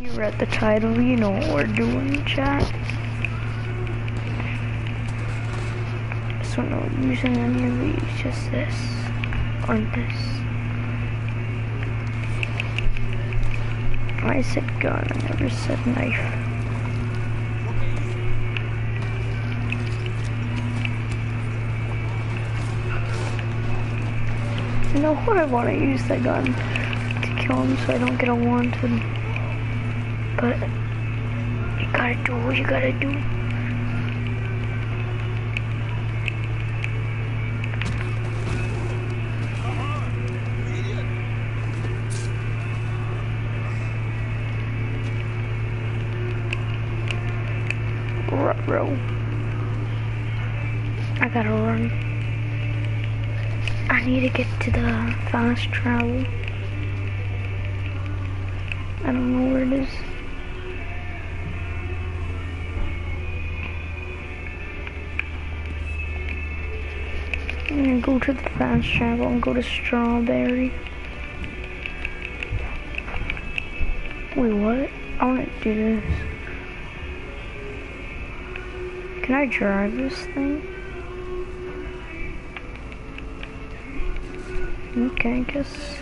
You read the title, you know what we're doing, chat. So no using any of these, just this or this. I said gun, I never said knife. You know what, I want to use the gun to kill him so I don't get a wanted. But you gotta do what you gotta do. Bro, I gotta run. I need to get to the fast travel. I don't know where it is. I'm gonna go to the fast travel and go to Strawberry. Wait, what? I wanna do this. Can I drive this thing? Okay, I guess.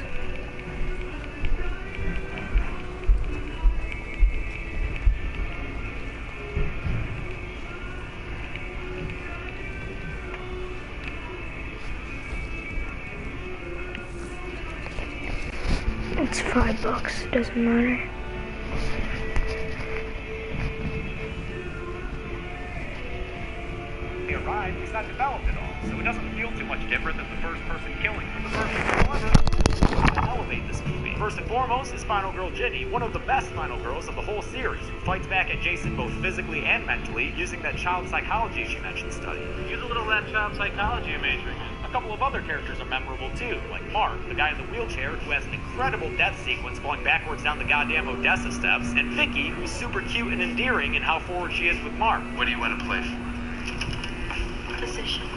It's $5, it doesn't matter. It's not developed at all, so it doesn't feel too much different than the first person killing from the first. However, to elevate this movie. First and foremost is Final Girl Ginny, one of the best Final Girls of the whole series, who fights back at Jason both physically and mentally using that child psychology she mentioned study. Use a little of that child psychology you're majoring in. A couple of other characters are memorable too, like Mark, the guy in the wheelchair who has an incredible death sequence going backwards down the goddamn Odessa steps, and Vicky, who's super cute and endearing in how forward she is with Mark. What do you want to play for? Position.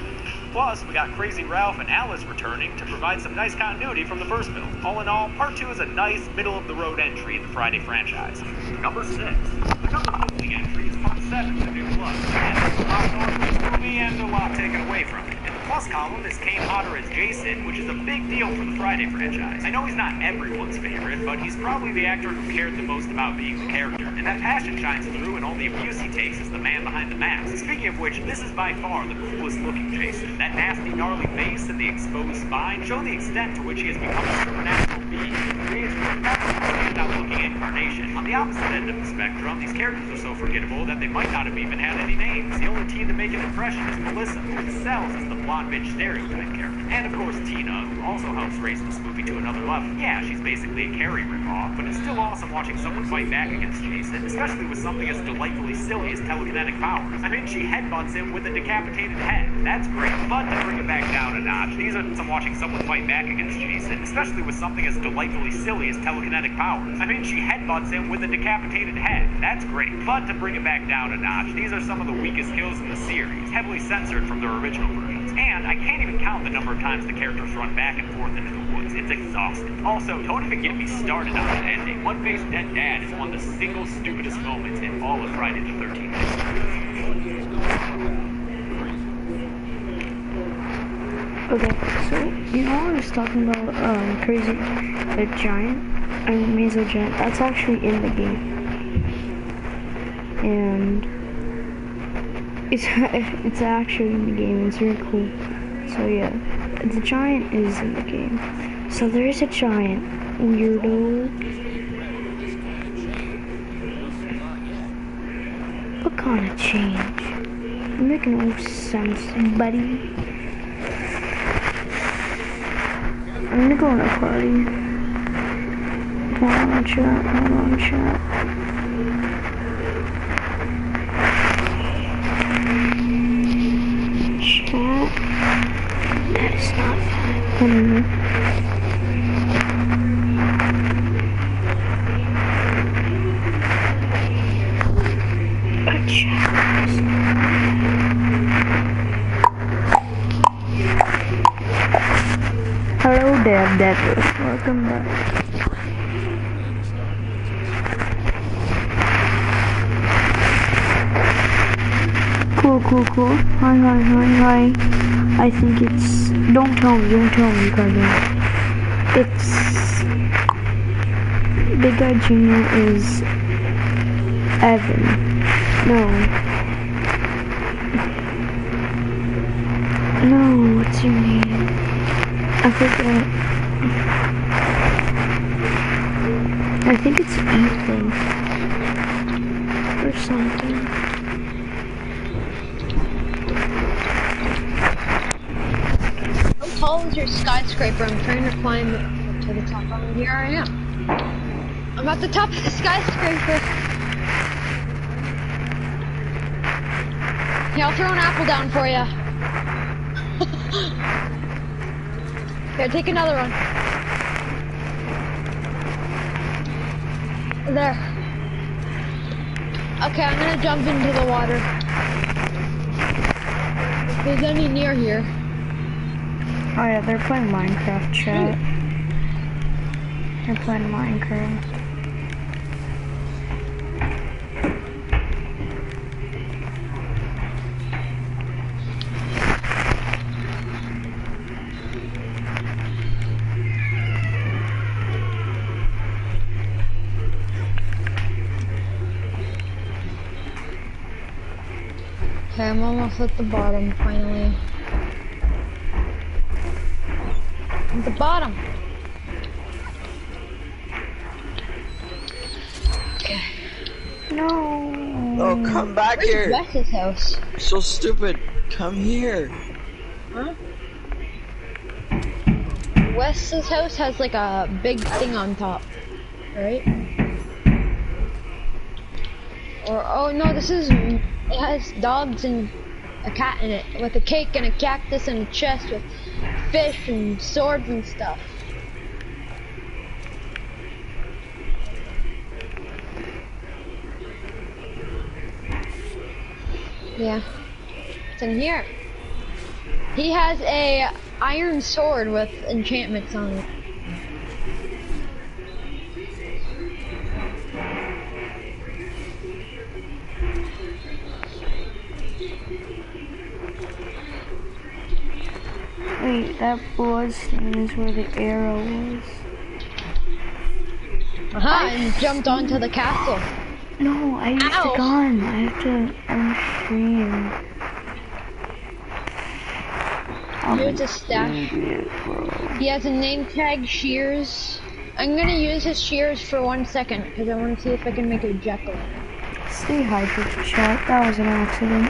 Plus, we got Crazy Ralph and Alice returning to provide some nice continuity from the first film. All in all, Part 2 is a nice, middle-of-the-road entry in the Friday franchise. Number 6. Another opening entry is Part 7, The New Blood. And it's a lot north of this movie and a lot taken away from it. In the plus column is Kane Hodder as Jason, which is a big deal for the Friday franchise. I know he's not everyone's favorite, but he's probably the actor who cared the most about being the character. And that passion shines through in all the abuse he takes as the man behind the mask. Speaking of which, this is by far the coolest looking Jason. That nasty, gnarly face and the exposed spine show the extent to which he has become a supernatural being who creates for a standout looking incarnation. On the opposite end of the spectrum, these characters are so forgettable that they might not have even had any names. The only teen to make an impression is Melissa, who excels as the blonde bitch stereotype character. And of course Tina, who also helps raise this movie to another level. Yeah, she's basically a Carrie ripoff, but it's still awesome watching someone fight back against Jason, especially with something as delightfully silly as telekinetic powers. I mean, she headbutts him with a decapitated head. That's great. But to bring it back down a notch, these are some watching someone fight back against Jason, especially with something as delightfully silly as telekinetic powers. I mean, she headbutts him with a decapitated head. That's great. But to bring it back down a notch, these are some of the weakest kills in the series, heavily censored from their original versions. And I can't even count the number of times the characters run back and forth into the woods. It's exhausting. Also, don't even get me started on that ending. One-Faced Dead Dad is one of the single stupidest moments in all of Friday the 13th history. Okay, so you know I was talking about Crazy the Giant, Mazo Giant. That's actually in the game, and it's actually in the game. It's really cool. So yeah, the giant is in the game. So there is a giant weirdo. What kind of change? You're making no sense, buddy. I'm gonna go on a party. Hold on, chat. Chat. That is not funny. Hello there, Devil. Welcome back. cool, cool. Hi, hi, hi, hi. I think it's... Don't tell me, Ricardo. It's... Big Guy Jr. is... Evan. No. No, what's your name? I forget. I think it's Ethan. Or something. How tall is your skyscraper? I'm trying to climb to the top. Oh, here I am. I'm at the top of the skyscraper. Yeah, I'll throw an apple down for you. Here, take another one. There. Okay, I'm gonna jump into the water. If there's any near here. Oh yeah, they're playing Minecraft, chat. They're playing Minecraft. Okay, I'm almost at the bottom, finally. At the bottom! Okay. No. Oh, come back here! Where's Wes's house? You're so stupid. Come here. Huh? Wes's house has like a big thing on top, right? Or, oh no, this is... It has dogs and a cat in it, with a cake and a cactus and a chest with fish and swords and stuff. Yeah, it's in here. He has a iron sword with enchantments on it. Wait, that blood stain is where the arrow was. Aha, and jumped onto the castle. No, I used Ow. the gun. I have to unstream. Here's a stash. He has a name tag, shears. I'm gonna use his shears for 1 second, because I want to see if I can make a Jekyll. Stay hydrated, chat. That was an accident.